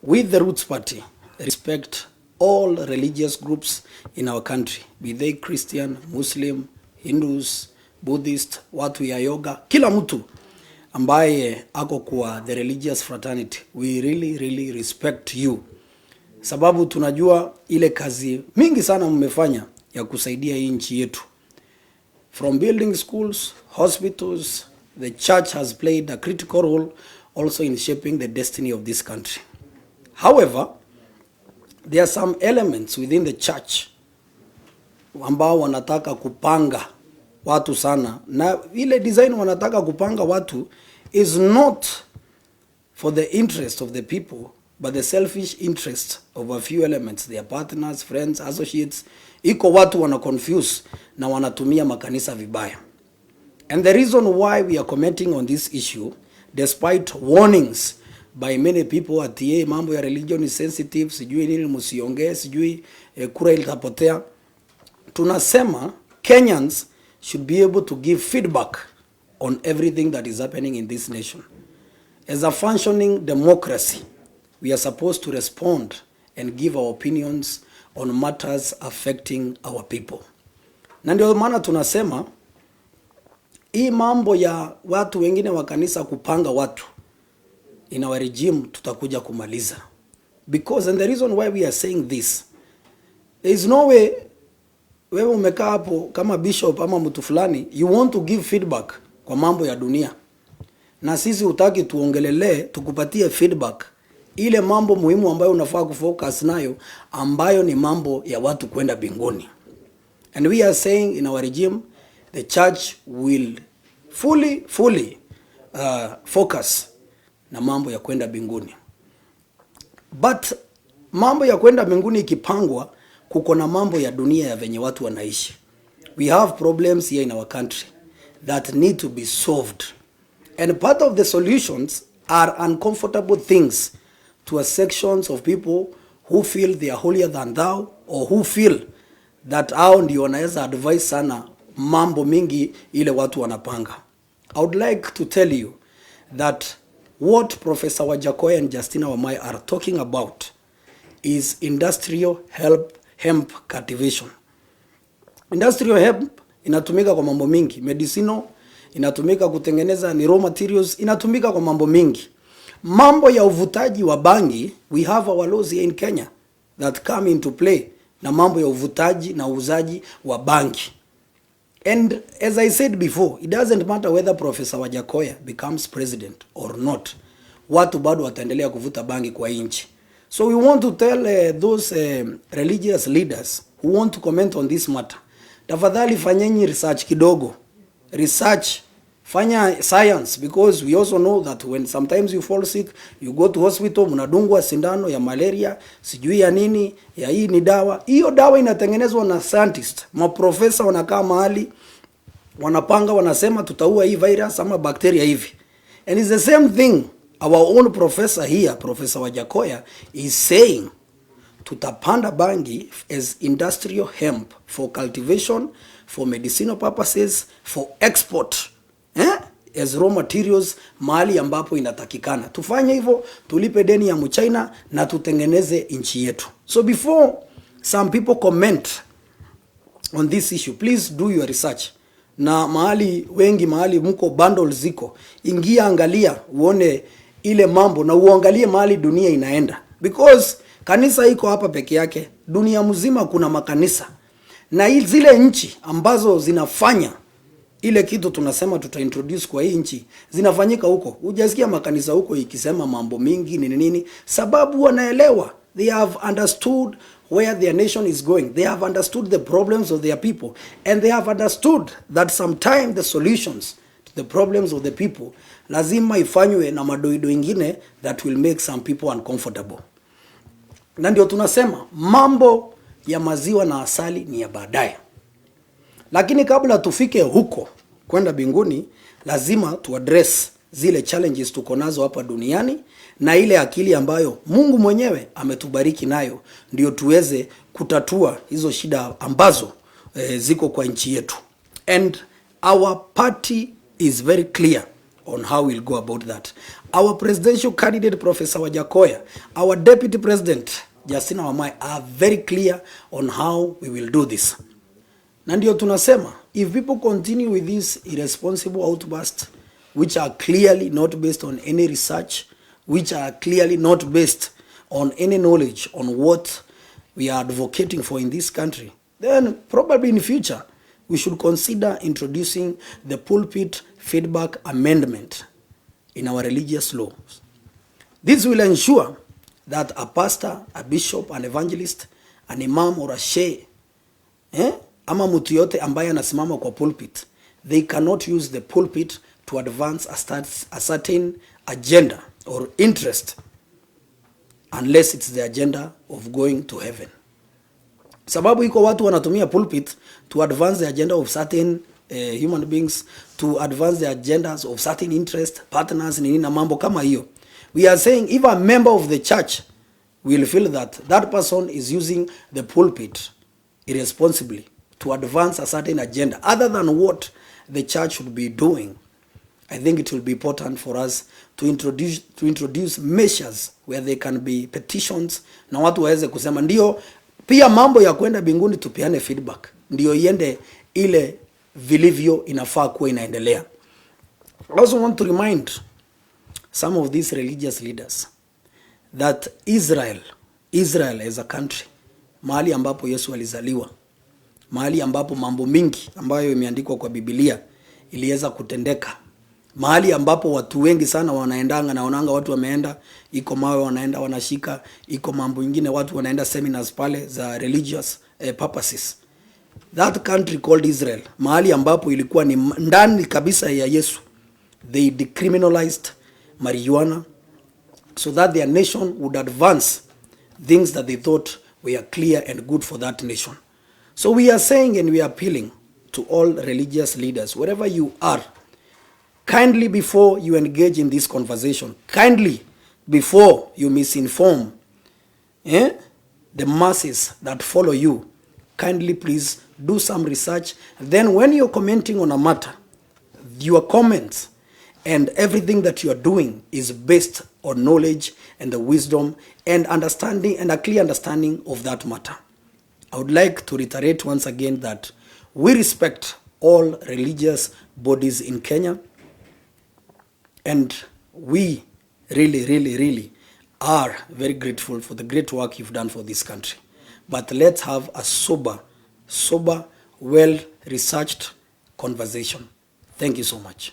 with the Roots Party, respect all religious groups in our country, be they Christian, Muslim, Hindus, Buddhist, watu ya yoga, kila mtu ambaye ako kwa the religious fraternity. We really respect you. Sababu tunajua ile kazi mingi sana mmefanya ya kusaidia hii nchi yetu. From building schools, hospitals, the church has played a critical role also in shaping the destiny of this country. However, there are some elements within the church ambao wanataka kupanga watu sana, na ile design wanataka kupanga watu is not for the interest of the people but the selfish interest of a few elements, their partners, friends, associates. Iko watu wana confuse na wanatumia makanisa vibaya. And the reason why we are commenting on this issue, despite warnings by many people at the mambo ya religion is sensitive, sijui nini musiongee, sijui kura itapotea, tunasema Kenyans should be able to give feedback on everything that is happening in this nation. As a functioning democracy, we are supposed to respond and give our opinions on matters affecting our people. Na ndio maana tunasema hii mambo ya watu wengine wa kanisa kupanga watu in our regime tutakuja kumaliza. Because, and the reason why we are saying this, there is no way wewe umekaa hapo kama bishop ama mtu fulani, you want to give feedback kwa mambo ya dunia, na sisi utaki tuongelelee tukupatie feedback ile mambo muhimu ambayo unafaa kufocus nayo, ambayo ni mambo ya watu kwenda binguni. And we are saying in our regime, the church will fully focus na mambo ya kwenda binguni. But mambo ya kwenda binguni ikipangwa, kuko na mambo ya dunia ya venye watu wanaishi. We have problems here in our country that need to be solved. And part of the solutions are uncomfortable things to a sections of people who feel they are holier than thou, or who feel that hao ndio wanaweza advise sana mambo mingi ile watu wanapanga. I would like to tell you that what Professor Wanjakhoya and Justina Wamai are talking about is industrial hemp cultivation. Industrial hemp inatumika kwa mambo mingi, medicinal, inatumika kutengeneza ni raw materials, inatumika kwa mambo mingi. Mambo ya uvutaji wa bangi, we have our laws here in Kenya that come into play na mambo ya uvutaji na uuzaji wa bangi. And as I said before, it doesn't matter whether Professor Wanjakhoya becomes president or not. Watu bado wataendelea kuvuta bangi kwa nchi. So we want to tell those religious leaders who want to comment on this matter, tafadhali fanyeni research kidogo. Research, fanya science, because we also know that when sometimes you fall sick, you go to hospital, mnadungwa sindano ya malaria, sijui ya nini, ya hii ni dawa. Hiyo dawa inatengenezwa na scientist. Maprofesa wanakaa mahali, wanapanga, wanasema tutaua hii virus ama bacteria hivi. And it's the same thing our own professor here, Professor Wanjakhoya, is saying tutapanda bangi as industrial hemp for cultivation, for medicinal purposes, for export, as raw materials mahali ambapo inatakikana. Tufanye hivyo, tulipe deni ya mchina na tutengeneze nchi yetu. So before some people comment on this issue, please do your research. Na mahali wengi, mahali mko bundles ziko, ingia angalia uone ile mambo, na uangalie mahali dunia inaenda. Because kanisa iko hapa peke yake, dunia mzima kuna makanisa. Na zile nchi ambazo zinafanya ile kitu tunasema tutaintroduce kwa hii nchi, zinafanyika huko. Hujasikia makanisa huko ikisema mambo mingi nini, sababu wanaelewa. They have understood where their nation is going. They have understood the problems of their people. And they have understood that sometimes the solutions to the problems of the people lazima ifanywe na madoido ingine that will make some people uncomfortable. Na ndio tunasema mambo ya maziwa na asali ni ya baadaye. Lakini kabla tufike huko kwenda binguni, lazima tu address zile challenges tuko nazo hapa duniani, na ile akili ambayo Mungu mwenyewe ametubariki nayo, ndio tuweze kutatua hizo shida ambazo ziko kwa nchi yetu. And our party is very clear on how we'll go about that. Our presidential candidate, Professor Wanjakhoya, our deputy president, Justina Wamai, are very clear on how we will do this. Na ndio tunasema, if people continue with this irresponsible outburst, which are clearly not based on any research, which are clearly not based on any knowledge on what we are advocating for in this country, then probably in future, we should consider introducing the pulpit feedback amendment in our religious laws. This will ensure that a pastor, a bishop, an evangelist, an imam or a sheikh, ama mtu yote ambaye anasimama kwa pulpit, they cannot use the pulpit to advance a certain agenda or interest unless it's the agenda of going to heaven. Sababu iko watu wanatumia pulpit to advance the agenda of certain human beings, to advance the agendas of certain interest, partners, nini na mambo kama hiyo. We are saying if a member of the church will feel that that person is using the pulpit irresponsibly to advance a certain agenda other than what the church should be doing, I think it will be important for us to introduce measures where there can be petitions na watu waweze kusema ndio pia mambo ya kwenda mbinguni tupiane feedback ndio iende ile vilivyo inafaa kuwa inaendelea. I also want to remind some of these religious leaders that Israel as a country, mahali ambapo Yesu alizaliwa, mahali ambapo mambo mingi ambayo imeandikwa kwa Biblia iliweza kutendeka, mahali ambapo watu wengi sana wanaendanga na wanaanga watu wameenda, iko mawe wanaenda wanashika, iko mambo mengine watu wanaenda seminars pale za religious purposes. That country called Israel, mahali ambapo ilikuwa ni ndani kabisa ya Yesu, they decriminalized marijuana so that their nation would advance things that they thought were clear and good for that nation. So we are saying and we are appealing to all religious leaders, wherever you are, kindly before you engage in this conversation, kindly before you misinform the masses that follow you, kindly please do some research. Then when you're commenting on a matter, your comments and everything that you are doing is based on knowledge and the wisdom and understanding and a clear understanding of that matter. I would like to reiterate once again that we respect all religious bodies in Kenya, and we really are very grateful for the great work you've done for this country. But let's have a sober, well-researched conversation. Thank you so much.